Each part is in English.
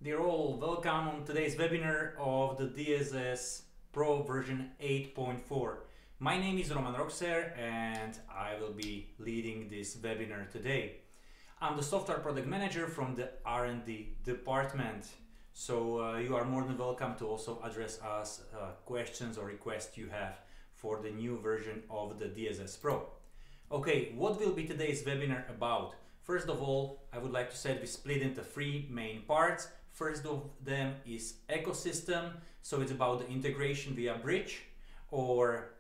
Dear all, welcome on today's webinar of the DSS PRO version 8.4. My name is Roman Roxer and I will be leading this webinar today. I'm the software product manager from the R&D department, so you are more than welcome to also address us questions or requests you have for the new version of the DSS PRO. Okay, what will be today's webinar about? First of all, I would like to say we split into three main parts. First of them is ecosystem, so it's about the integration via Bridge or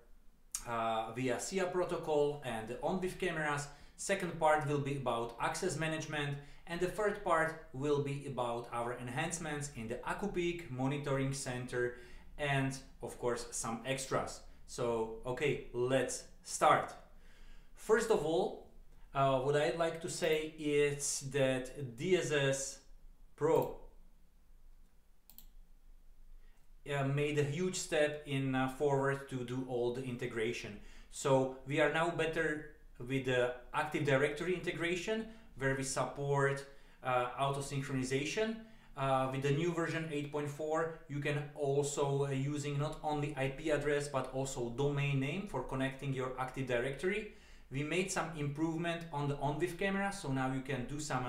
via SIA protocol and the on-with cameras. Second part will be about access management, and the third part will be about our enhancements in the AcuPeak monitoring center and of course some extras. So okay, let's start. First of all, what I'd like to say is that DSS PRO made a huge step in forward to do all the integration. So we are now better with the Active Directory integration, where we support auto synchronization. With the new version 8.4, you can also using not only IP address but also domain name for connecting your Active Directory. We made some improvement on the on-with camera, so now you can do some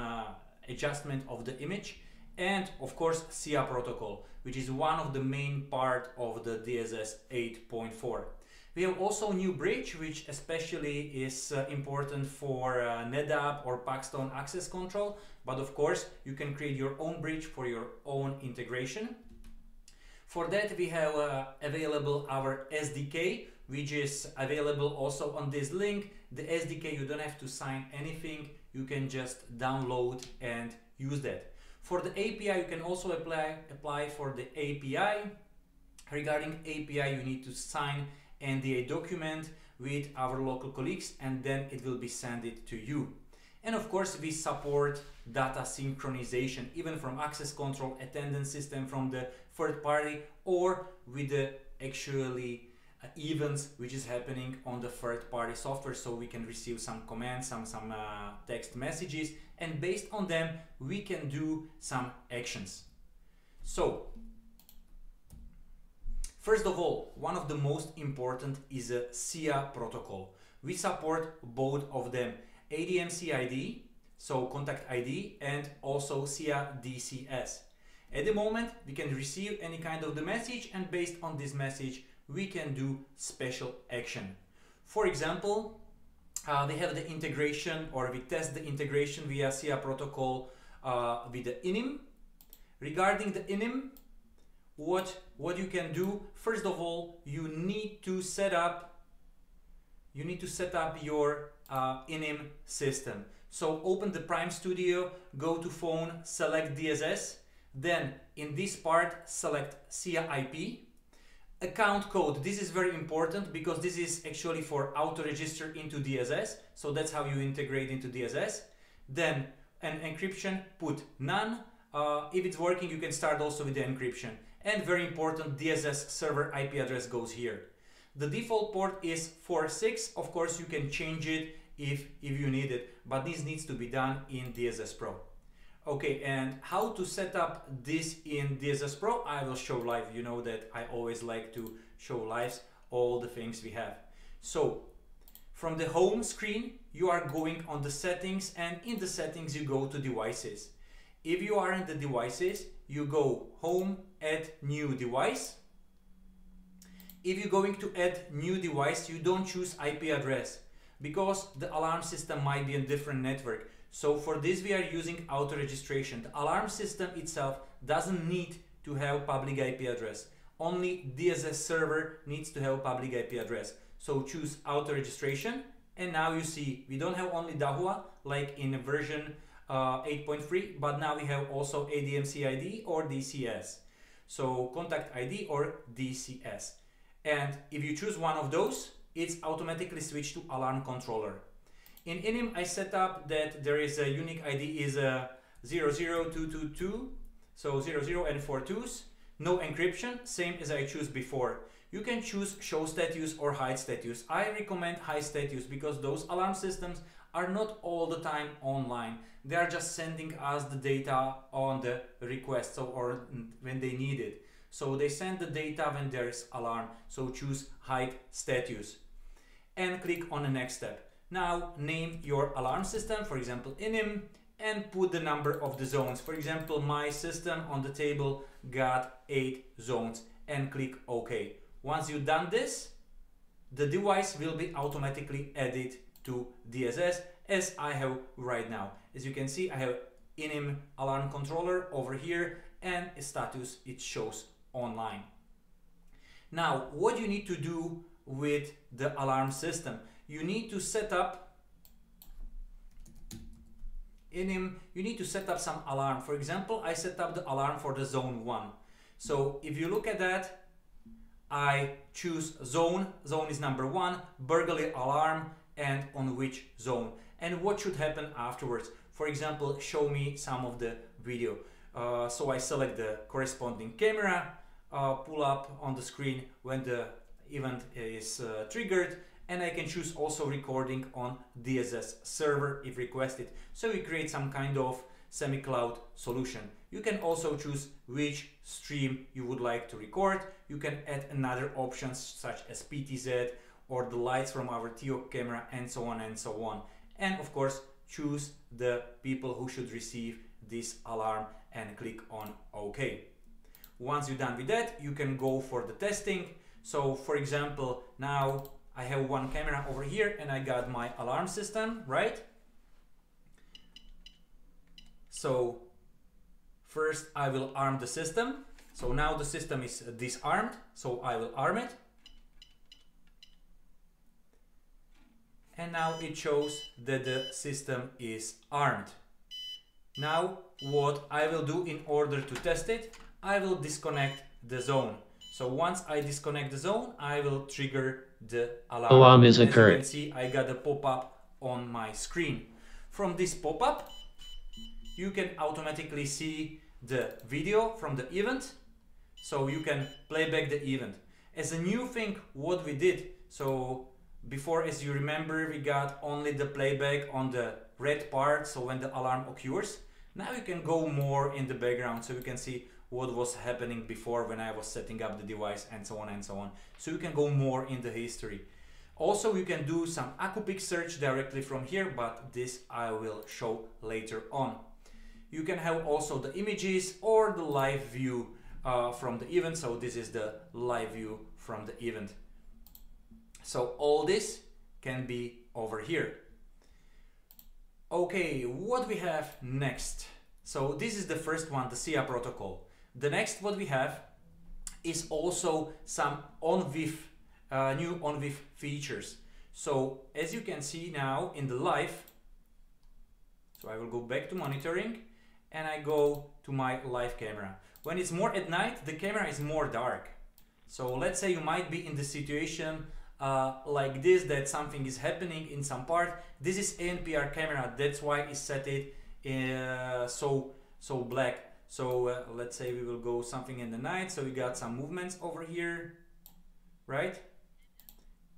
adjustment of the image, and of course SIA protocol, which is one of the main part of the DSS 8.4. We have also new bridge, which especially is important for NetApp or Paxton access control, but of course you can create your own bridge for your own integration. For that we have available our SDK, which is available also on this link. The SDK, you don't have to sign anything, you can just download and use that. For the API, you can also apply for the API. Regarding API, you need to sign NDA document with our local colleagues, and then it will be sent it to you. And of course, we support data synchronization, even from access control, attendance system from the third party, or with the actually events which is happening on the third party software, so we can receive some commands, some text messages, and based on them we can do some actions. So first of all, one of the most important is a SIA protocol. We support both of them, ADMC ID, so contact ID, and also SIA DCS. At the moment we can receive any kind of the message, and based on this message we can do special action. For example, we have the integration, or we test the integration via SIA protocol with the INIM. Regarding the INIM, what you can do, first of all, you need to set up your INIM system. So open the Prime Studio, go to phone, select DSS, then in this part select SIA IP. Account code, this is very important because this is actually for auto register into DSS, so that's how you integrate into DSS. Then an encryption, put none. If it's working, you can start also with the encryption. And very important, DSS server IP address goes here. The default port is 46. Of course you can change it if you need it, but this needs to be done in DSS PRO. Okay, and how to set up this in DSS PRO, I will show live. You know that I always like to show live all the things we have. So from the home screen, you are going on the settings, and in the settings you go to devices. If you are in the devices, you go home, add new device. If you're going to add new device, you don't choose IP address because the alarm system might be in different network. So for this we are using auto registration. The alarm system itself doesn't need to have public IP address. Only DSS server needs to have public IP address. So choose auto registration, and now you see we don't have only Dahua like in version 8.3, but now we have also ADMC ID or DCS. So contact ID or DCS. And if you choose one of those, it's automatically switched to alarm controller. In INIM, I set up that there is a unique ID is a 00222, so 00 and 4 twos. No encryption, same as I choose before. You can choose show status or hide status. I recommend hide status because those alarm systems are not all the time online. They are just sending us the data on the request, so or when they need it. So they send the data when there is alarm. So choose hide status and click on the next step. Now name your alarm system, for example inim, and put the number of the zones. For example, my system on the table got 8 zones, and click OK. Once you've done this, the device will be automatically added to DSS as I have right now. As you can see, I have inim alarm controller over here, and status it shows online. Now, what you need to do with the alarm system? You need to set up inim, you need to set up some alarm. For example, I set up the alarm for the zone 1. So if you look at that, I choose zone is number 1, burglary alarm, and on which zone, and what should happen afterwards. For example, show me some of the video. So I select the corresponding camera, pull up on the screen when the event is triggered, and I can choose also recording on DSS server if requested. So we create some kind of semi-cloud solution. You can also choose which stream you would like to record. You can add another options such as PTZ or the lights from our TO camera, and so on and so on. And of course, choose the people who should receive this alarm and click on OK. Once you're done with that, you can go for the testing. So for example, now I have one camera over here and I got my alarm system, right? So first I will arm the system. So now the system is disarmed, so I will arm it. And now it shows that the system is armed. Now what I will do in order to test it, I will disconnect the zone. So once I disconnect the zone, I will trigger the alarm. Alarm is occurred. As you can see, I got a pop-up on my screen. From this pop-up, you can automatically see the video from the event. So you can play back the event. As a new thing, what we did, so before, as you remember, we got only the playback on the red part, so when the alarm occurs. Now you can go more in the background, so you can see what was happening before when I was setting up the device, and so on and so on. So you can go more in the history. Also, you can do some AcuPic search directly from here, but this I will show later on. You can have also the images or the live view from the event. So this is the live view from the event. So all this can be over here. Okay, what we have next? So this is the first one, the SIA protocol. The next what we have is also some new on-with features. So as you can see now in the live, so I will go back to monitoring and I go to my live camera. When it's more at night, the camera is more dark. So let's say you might be in the situation like this, that something is happening in some part. This is ANPR camera, that's why it's set it so black. So let's say we will go something in the night, so we got some movements over here, right?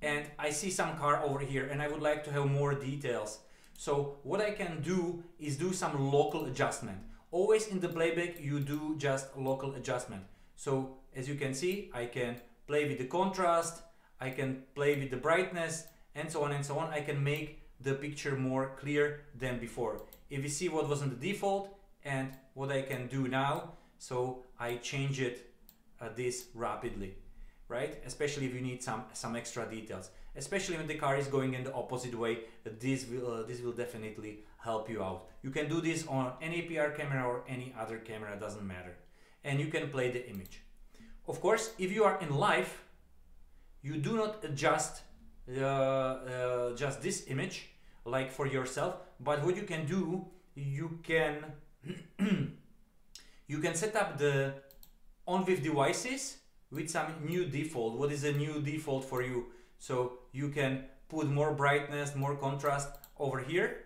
And I see some car over here and I would like to have more details. So what I can do is do some local adjustment. Always in the playback you do just local adjustment. So as you can see, I can play with the contrast, I can play with the brightness, and so on and so on. I can make the picture more clear than before. If you see what was in the default and what I can do now, so I change it this rapidly, right? Especially if you need some extra details. Especially when the car is going in the opposite way, this will definitely help you out. You can do this on any APR camera or any other camera, doesn't matter. And you can play the image. Of course, if you are in live, you do not adjust just this image like for yourself, but what you can do, you can you can set up the on-with devices with some new default. What is a new default for you? So you can put more brightness, more contrast over here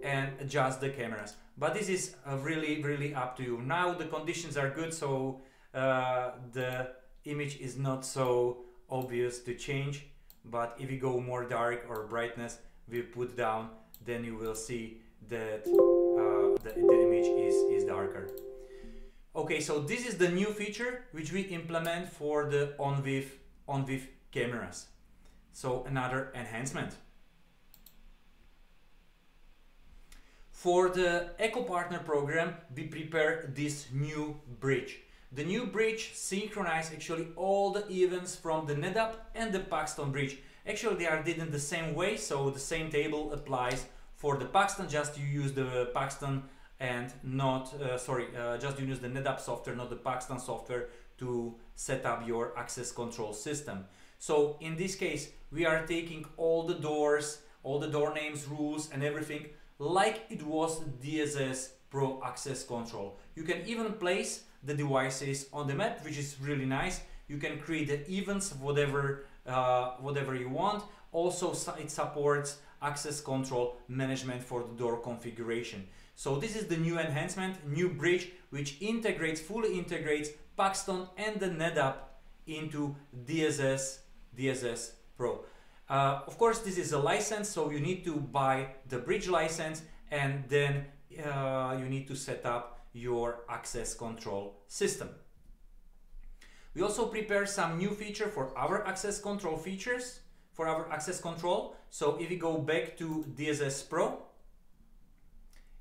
and adjust the cameras. But this is really up to you. Now the conditions are good, so the image is not so obvious to change. But if you go more dark or brightness, we put down then you will see that the image is darker. Okay, so this is the new feature which we implement for the on-with cameras. So another enhancement. For the Eco Partner program, we prepare this new bridge. The new bridge synchronizes actually all the events from the NetApp and the Paxton bridge. Actually, they are did in the same way, so the same table applies for the Paxton, just you use the Paxton and not, just you use the NetApp software, not the Paxton software to set up your access control system. So in this case, we are taking all the doors, all the door names, rules and everything like it was DSS Pro access control. You can even place the devices on the map, which is really nice. You can create the events, whatever you want. Also, it supports access control management for the door configuration. So this is the new enhancement, new bridge, which fully integrates Paxton and the NetApp into DSS Pro. Of course, this is a license, so you need to buy the bridge license, and then you need to set up your access control system. We also prepare some new feature for our access control features, for our access control. So if we go back to DSS Pro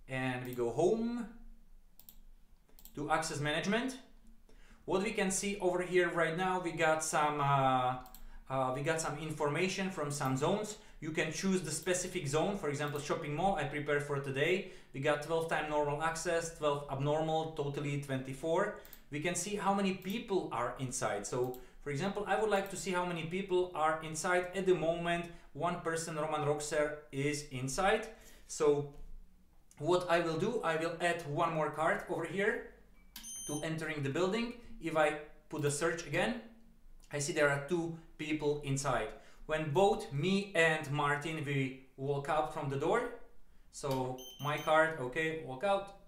and we go home to access management, what we can see over here right now, we got some information from some zones. You can choose the specific zone. For example, shopping mall I prepared for today. We got 12 time normal access, 12 abnormal, totally 24. We can see how many people are inside. So for example, I would like to see how many people are inside. At the moment, one person, Roman Roxer, is inside. So what I will do, I will add one more card over here to entering the building. If I put the search again, I see there are 2 people inside. When both me and Martin, we walk out from the door. So my card, okay, walk out.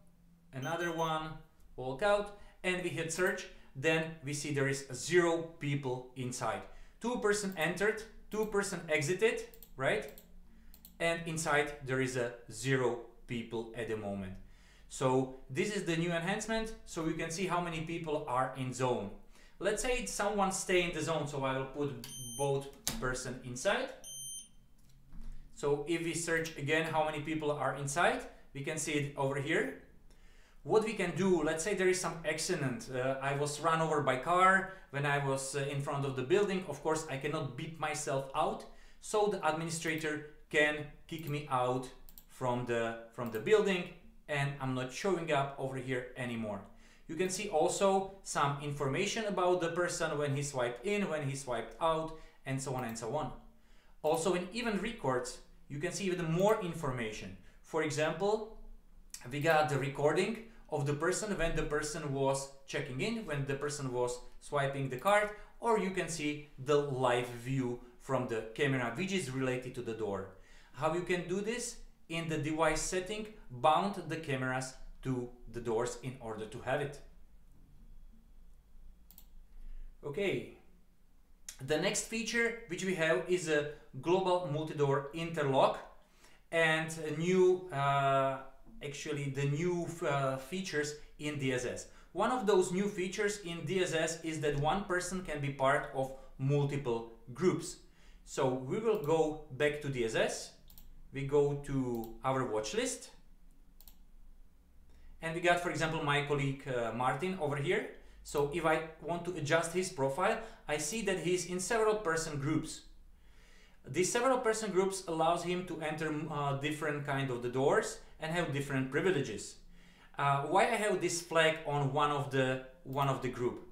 Another one, walk out. And we hit search. Then we see there is 0 people inside. 2 person entered, 2 person exited, right? And inside there is 0 people at the moment. So this is the new enhancement. So you can see how many people are in zone. Let's say someone stay in the zone, so I will put both person inside. So if we search again how many people are inside, we can see it over here. What we can do, let's say there is some accident. I was run over by car when I was in front of the building. Of course, I cannot beep myself out, so the administrator can kick me out from the building, and I'm not showing up over here anymore. You can see also some information about the person when he swiped in, when he swiped out, and so on and so on. Also in event records, you can see even more information. For example, we got the recording of the person when the person was checking in, when the person was swiping the card, or you can see the live view from the camera which is related to the door. How you can do this? In the device setting, bound the cameras to the doors in order to have it. Okay, the next feature which we have is a global multi-door interlock, and a new actually the new features in DSS. One of those new features in DSS is that one person can be part of multiple groups. So we will go back to DSS, we go to our watch list, and we got, for example, my colleague Martin over here. So if I want to adjust his profile, I see that he's in several person groups. These several person groups allows him to enter different kind of the doors and have different privileges. Why I have this flag on one of the group?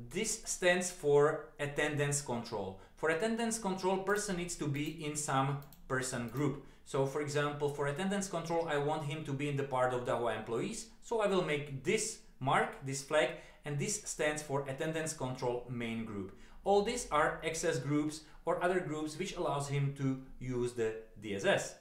This stands for attendance control. For attendance control, person needs to be in some person group. So for example, for attendance control, I want him to be in the part of Dahua employees. So I will make this mark, this flag, and this stands for attendance control main group. All these are access groups or other groups which allows him to use the DSS.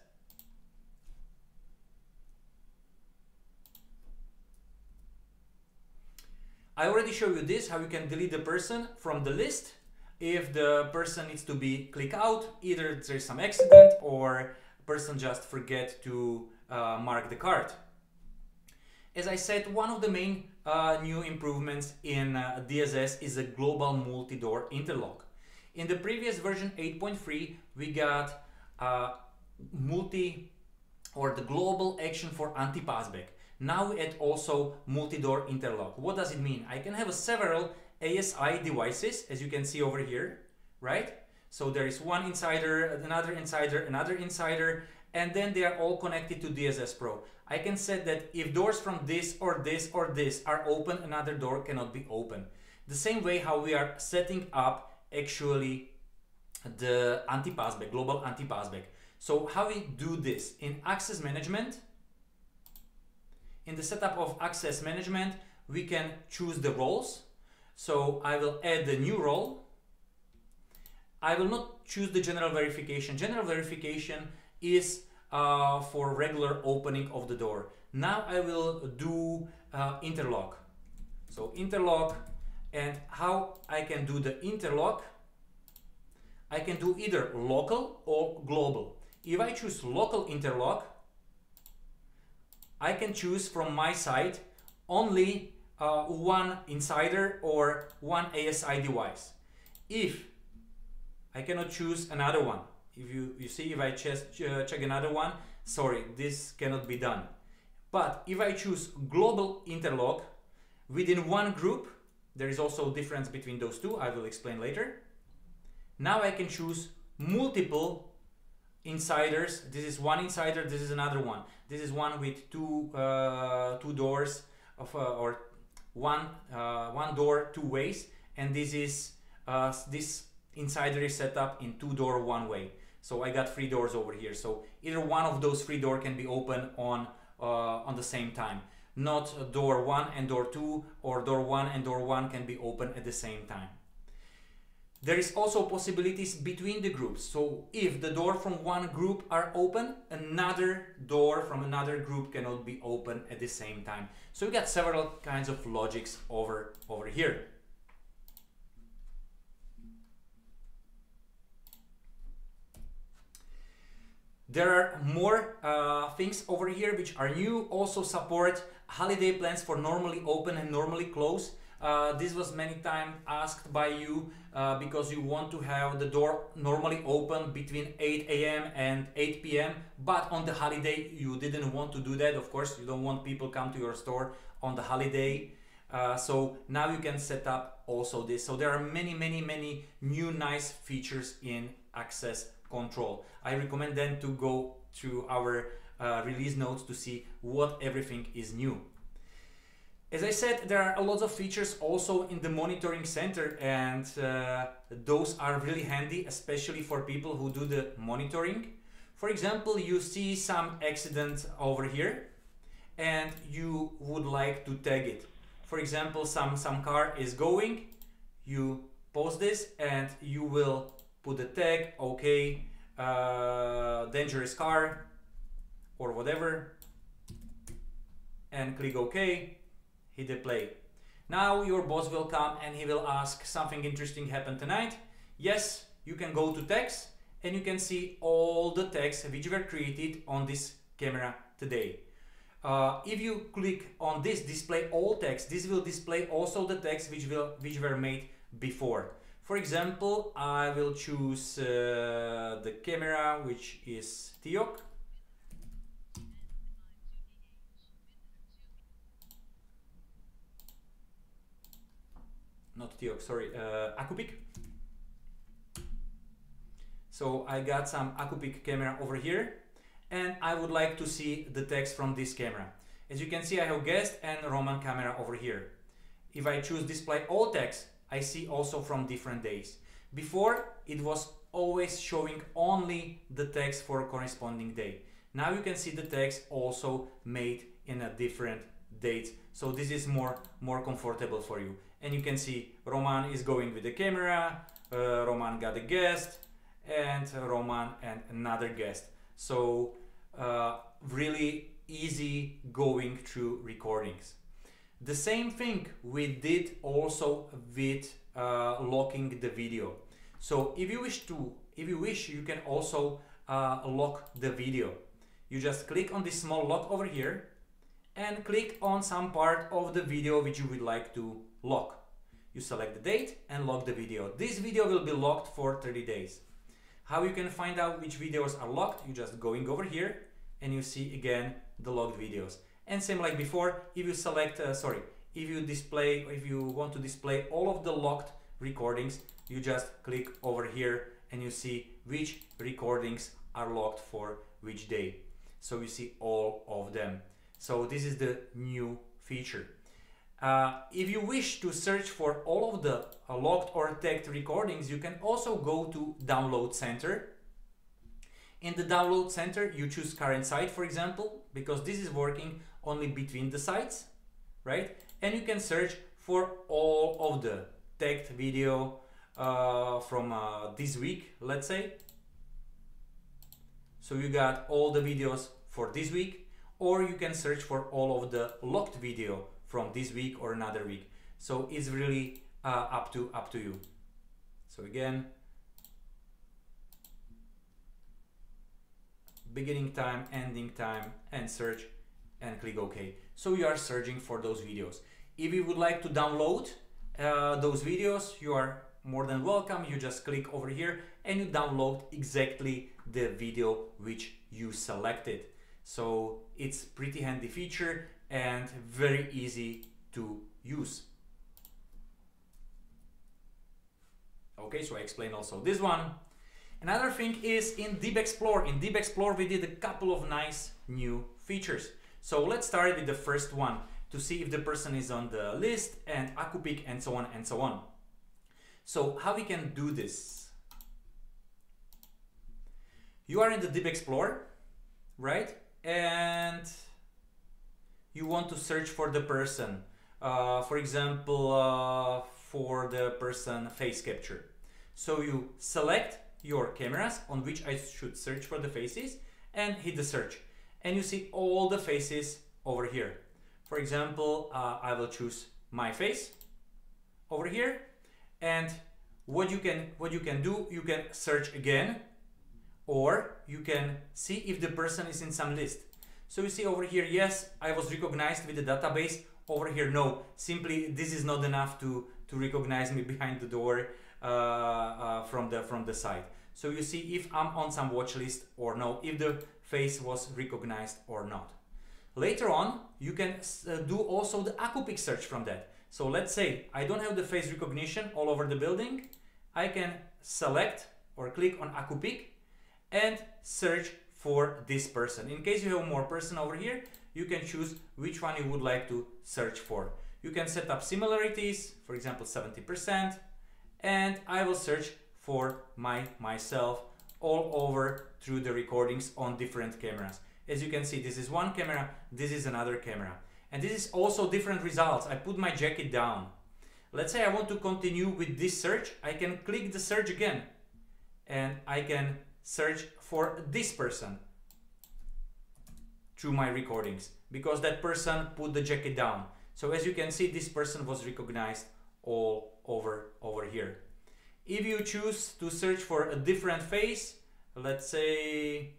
I already showed you this, how you can delete the person from the list if the person needs to be clicked out, either there's some accident or person just forget to mark the card. As I said, one of the main new improvements in DSS is a global multi-door interlock. In the previous version 8.3, we got the global action for anti-passback. Now we add also multi-door interlock. What does it mean? I can have several ASI devices, as you can see over here, right? So there is one insider, another insider, and then they are all connected to DSS Pro. I can set that if doors from this or this or this are open, another door cannot be open. The same way how we are setting up actually the anti-passback, global anti-passback. So how we do this? In access management, in the setup of access management, we can choose the roles. So I will add the new role. I will not choose the general verification. General verification is for regular opening of the door. Now I will do interlock. So interlock, and how I can do the interlock? I can do either local or global. If I choose local interlock, I can choose from my side only one insider or one ASI device. If I cannot choose another one, if you see, if I check another one, sorry, this cannot be done. But if I choose global interlock within one group, there is also a difference between those two, I will explain later. Now I can choose multiple insiders. This is one insider, this is another one. This is one with two doors of or one door, two ways, and this is this insider is set up in two door, one way. So I got three doors over here. So either one of those three doors can be open on the same time. Not door 1 and door 2, or door 1 and door 1 can be open at the same time. There is also possibilities between the groups. So if the door from one group are open, another door from another group cannot be open at the same time. So we got several kinds of logics over here. There are more things over here which are new. Also support holiday plans for normally open and normally close. This was many times asked by you because you want to have the door normally open between 8 AM and 8 PM, but on the holiday you didn't want to do that. Of course, you don't want people come to your store on the holiday. So now you can set up also this. So there are many new nice features in access control. I recommend them to go to our release notes to see what everything is new. As I said, there are a lot of features also in the monitoring center, and those are really handy, especially for people who do the monitoring. For example, you see some accident over here and you would like to tag it. For example, some car is going, you pause this and you will put the tag, okay, dangerous car or whatever, and click OK, hit the play. Now your boss will come and he will ask, something interesting happened tonight? Yes, you can go to tags and you can see all the tags which were created on this camera today. If you click on this display all tags, this will display also the tags which were made before. For example, I will choose the camera which is Tiok. Not Tiok, sorry, Akupik. So I got some Akupik camera over here, and I would like to see the text from this camera. As you can see, I have guest and Roman camera over here. If I choose display all text, I see also from different days. Before, it was always showing only the text for a corresponding day. Now you can see the text also made in a different date. So this is more comfortable for you. And you can see Roman is going with the camera, Roman got a guest, and Roman and another guest. So really easy going through recordings. The same thing we did also with locking the video. So if you wish, you can also lock the video. You just click on this small lock over here and click on some part of the video which you would like to lock. You select the date and lock the video. This video will be locked for 30 days. How you can find out which videos are locked? You just going over here and you see again the locked videos. And same like before, if you select, if you want to display all of the locked recordings, you just click over here and you see which recordings are locked for which day. So you see all of them. So this is the new feature. If you wish to search for all of the locked or tagged recordings, you can also go to Download Center. In the Download Center, you choose current site, for example, because this is working only between the sites, right? And you can search for all of the tagged video from this week, let's say. So you got all the videos for this week, or you can search for all of the locked video from this week or another week. So it's really up to you. So again, beginning time, ending time, and search, and click OK. So you are searching for those videos. If you would like to download those videos, you are more than welcome. You just click over here and you download exactly the video which you selected. So it's pretty handy feature and very easy to use. Okay, so I explained also this one. Another thing is in DeepXplore. In DeepXplore we did a couple of nice new features. So let's start with the first one to see if the person is on the list and AcuPic and so on and so on. So how we can do this? You are in the DeepXplore, right? And you want to search for the person, for example, for the person face capture. So you select your cameras on which I should search for the faces and hit the search. And you see all the faces over here. For example, I will choose my face over here. And what you can do, you can search again, or you can see if the person is in some list. So you see over here, yes, I was recognized with the database. Over here, no, simply this is not enough to recognize me behind the door from the site. So you see if I'm on some watch list or no, if the face was recognized or not. Later on, you can do also the AcuPic search from that. So let's say I don't have the face recognition all over the building. I can select or click on AcuPic and search for this person. In case you have more person over here, you can choose which one you would like to search for. You can set up similarities, for example 70%, and I will search for myself all over through the recordings on different cameras. As you can see, this is one camera, this is another camera. And this is also different results. I put my jacket down. Let's say I want to continue with this search. I can click the search again and I can search for this person through my recordings because that person put the jacket down. So as you can see, this person was recognized all over here. If you choose to search for a different face, let's say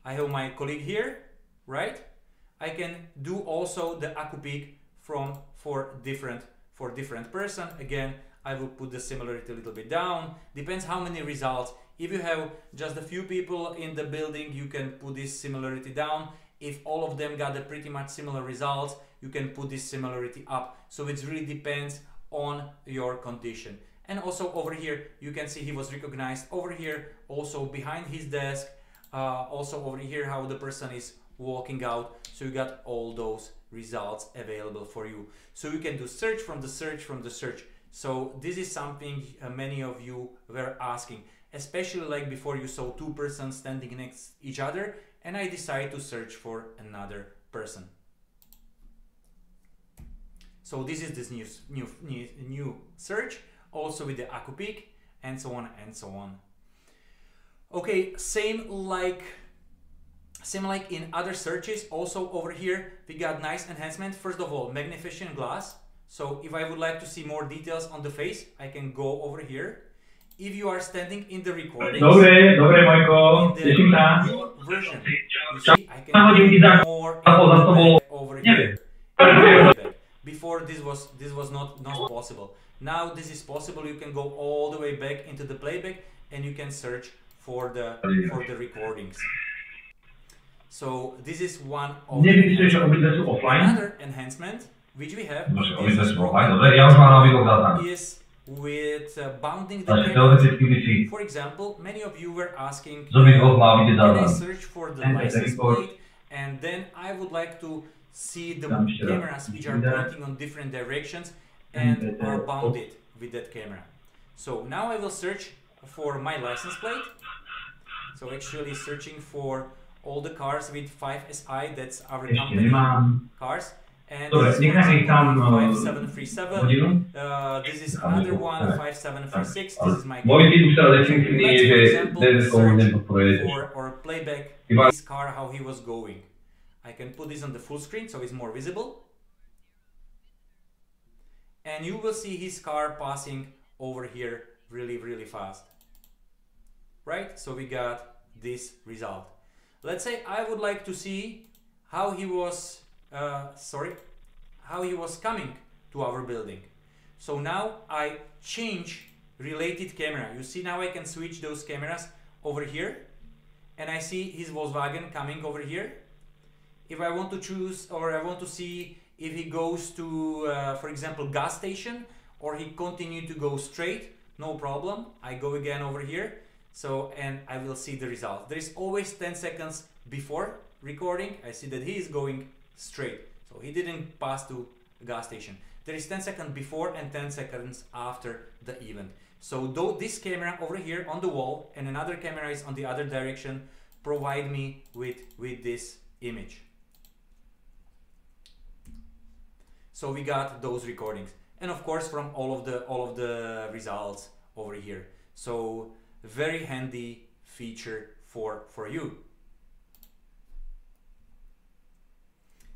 I have my colleague here, right? I can do also the AcuPic for different person. Again, I will put the similarity a little bit down. Depends how many results. If you have just a few people in the building, you can put this similarity down. If all of them got a pretty much similar results, you can put this similarity up. So it really depends on your condition. And also over here, you can see he was recognized over here, also behind his desk, also over here how the person is walking out. So you got all those results available for you. So you can do search from the search from the search. So this is something many of you were asking, especially like before you saw two persons standing next to each other and I decide to search for another person. So this is this new search, also with the AcuPic and so on and so on. Okay, same like in other searches, also over here we got nice enhancement. First of all, magnification glass. So if I would like to see more details on the face, I can go over here if you are standing in the recording, Dobre, Mojko, teším sa. new version, you see, I can do more over here. Before this was not possible. Now this is possible. You can go all the way back into the playback and you can search for the recordings. So this is one of another enhancement which we have is with bounding the camera. For example, many of you were asking, can I search for the license plate, and then I would like to see the cameras which are pointing on different directions and are bounded with that camera. So now I will search for my license plate. So actually searching for all the cars with 5SI, that's our company cars. And this is 5737, this is another one, 5736, this is my car. Let's for example search or playback this car, how he was going. I can put this on the full screen so it's more visible. And you will see his car passing over here really fast. Right? So we got this result. Let's say I would like to see how he was how he was coming to our building. So now I change related camera. You see, now I can switch those cameras over here and I see his Volkswagen coming over here. If I want to choose, or I want to see if he goes to for example gas station, or he continue to go straight, no problem, I go again over here. So, and I will see the result. There is always 10 seconds before recording. I see that he is going straight. So he didn't pass to a gas station. There is 10 seconds before and 10 seconds after the event. So though this camera over here on the wall and another camera is on the other direction, provide me with this image. So we got those recordings. And of course from all of the results over here. So very handy feature for you.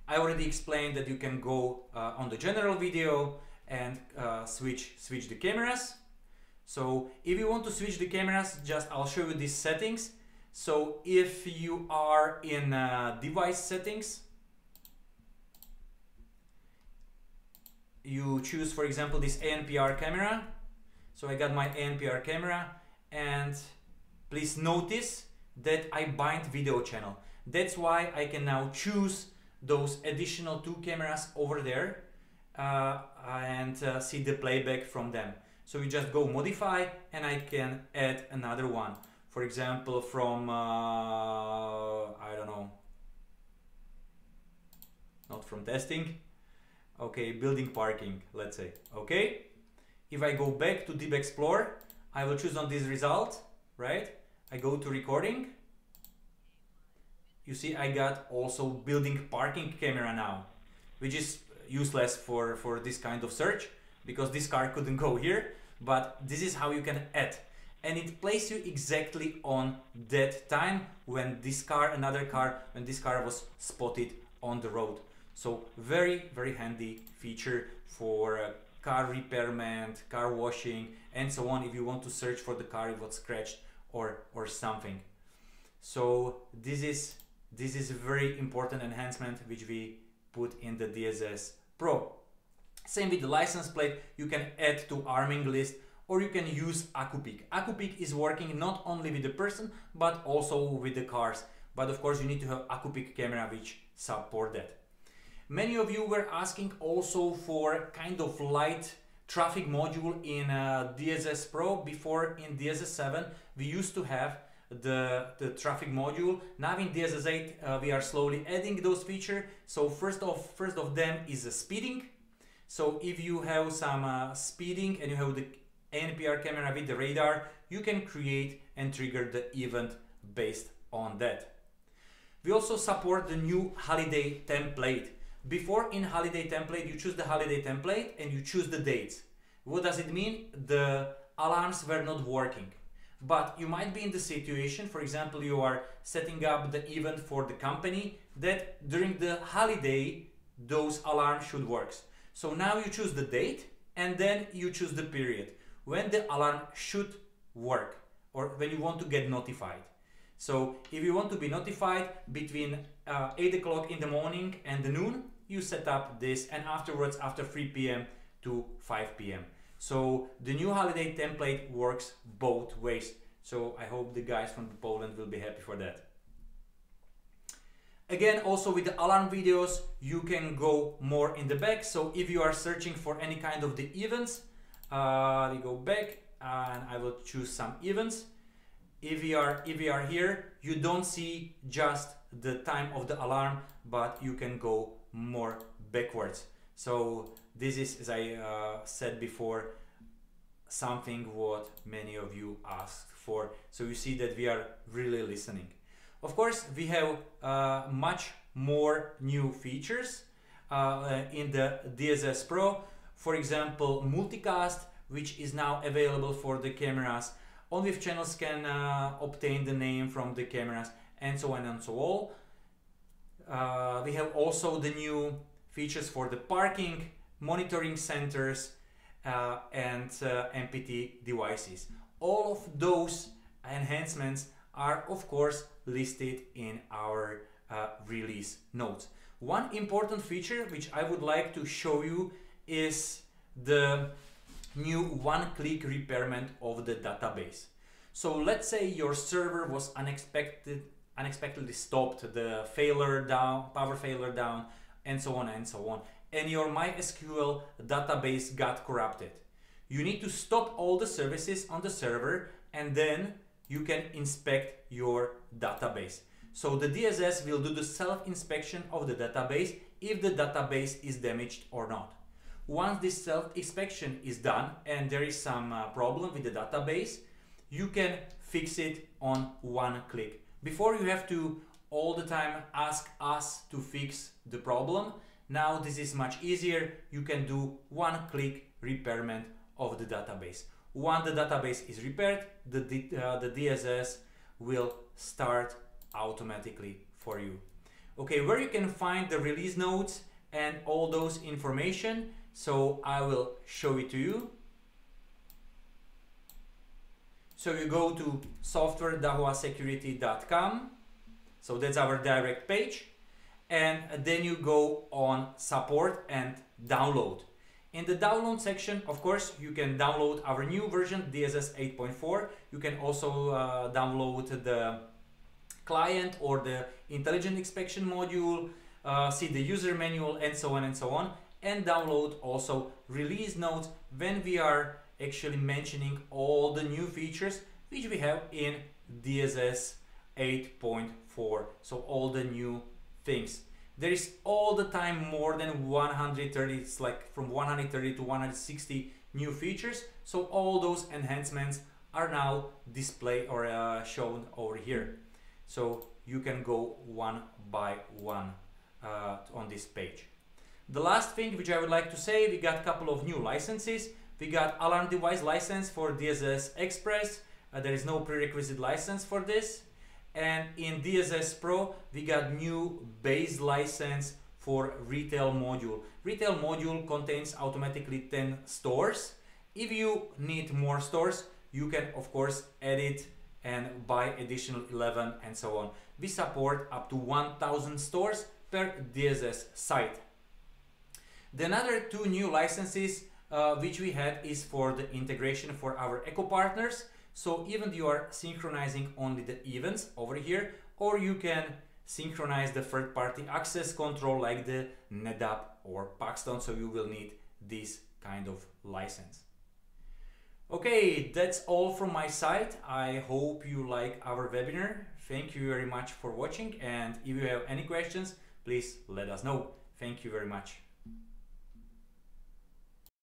I already explained that you can go on the general video and switch the cameras. So if you want to switch the cameras, just I'll show you these settings. So if you are in device settings, you choose, for example, this ANPR camera. So I got my ANPR camera, and please notice that I bind video channel. That's why I can now choose those additional 2 cameras over there and see the playback from them. So you just go modify and I can add another one. For example, from I don't know, not from testing. Okay, building parking, let's say. Okay, if I go back to DeepXplore, I will choose on this result, right? I go to recording. You see, I got also building parking camera now, which is useless for this kind of search because this car couldn't go here, but this is how you can add. And it places you exactly on that time when this car, when this car was spotted on the road. So very handy feature for car repairman, car washing, and so on, if you want to search for the car, if it was scratched or something. So this is a very important enhancement which we put in the DSS Pro. Same with the license plate, you can add to arming list, or you can use AcuPeek. AcuPeek is working not only with the person but also with the cars. But of course you need to have AcuPeek camera which support that. Many of you were asking also for kind of light traffic module in DSS Pro. Before in DSS 7 we used to have the traffic module. Now in DSS 8 we are slowly adding those features. So first of them is the speeding. So if you have some speeding and you have the ANPR camera with the radar, you can create and trigger the event based on that. We also support the new holiday template. Before in holiday template, you choose the holiday template and you choose the dates. What does it mean? The alarms were not working. But you might be in the situation, for example, you are setting up the event for the company that during the holiday, those alarms should work. So now you choose the date and then you choose the period when the alarm should work, or when you want to get notified. So if you want to be notified between 8 o'clock in the morning and the noon, you set up this, and afterwards after 3 p.m. to 5 p.m. So the new holiday template works both ways. So I hope the guys from Poland will be happy for that. Again, also with the alarm videos, you can go more in the back. So if you are searching for any kind of the events, we go back and I will choose some events. If we are here, you don't see just the time of the alarm, but you can go more backwards. So this is, as I said before, something what many of you asked for. So you see that we are really listening. Of course, we have much more new features in the DSS Pro. For example, multicast, which is now available for the cameras. On-with channels can obtain the name from the cameras, and so on and so on. We have also the new features for the parking, monitoring centers, and MPT devices. All of those enhancements are of course listed in our release notes. One important feature which I would like to show you is the new one-click repairment of the database. So let's say your server was unexpectedly stopped, the failure down, power failure down, and so on and so on, and your MySQL database got corrupted. You need to stop all the services on the server, and then you can inspect your database. So the DSS will do the self-inspection of the database if the database is damaged or not. Once this self-inspection is done and there is some problem with the database, you can fix it on one click. Before, you have to all the time ask us to fix the problem. Now this is much easier. You can do one-click repairment of the database. Once the database is repaired, the DSS will start automatically for you. Okay, where you can find the release notes and all those information, so I will show it to you. So you go to software-dahuasecurity.com. So that's our direct page, and then you go on support and download. In the download section, of course, you can download our new version, DSS 8.4. You can also download the client or the intelligent inspection module, see the user manual, and so on and so on, and download also release notes when we are actually mentioning all the new features which we have in DSS 8.4. So all the new things. There is all the time more than 130, it's like from 130 to 160 new features. So all those enhancements are now displayed or shown over here. So you can go one by one on this page. The last thing which I would like to say, we got a couple of new licenses. We got alarm device license for DSS Express. There is no prerequisite license for this. And in DSS Pro, we got new base license for retail module. Retail module contains automatically 10 stores. If you need more stores, you can of course add it and buy additional 11 and so on. We support up to 1000 stores per DSS site. The other two new licenses which we had is for the integration for our eco partners. So even you are synchronizing only the events over here, or you can synchronize the third-party access control like the NetApp or Paxton, so you will need this kind of license. Okay, that's all from my side. I hope you like our webinar. Thank you very much for watching, and if you have any questions, please let us know. Thank you very much.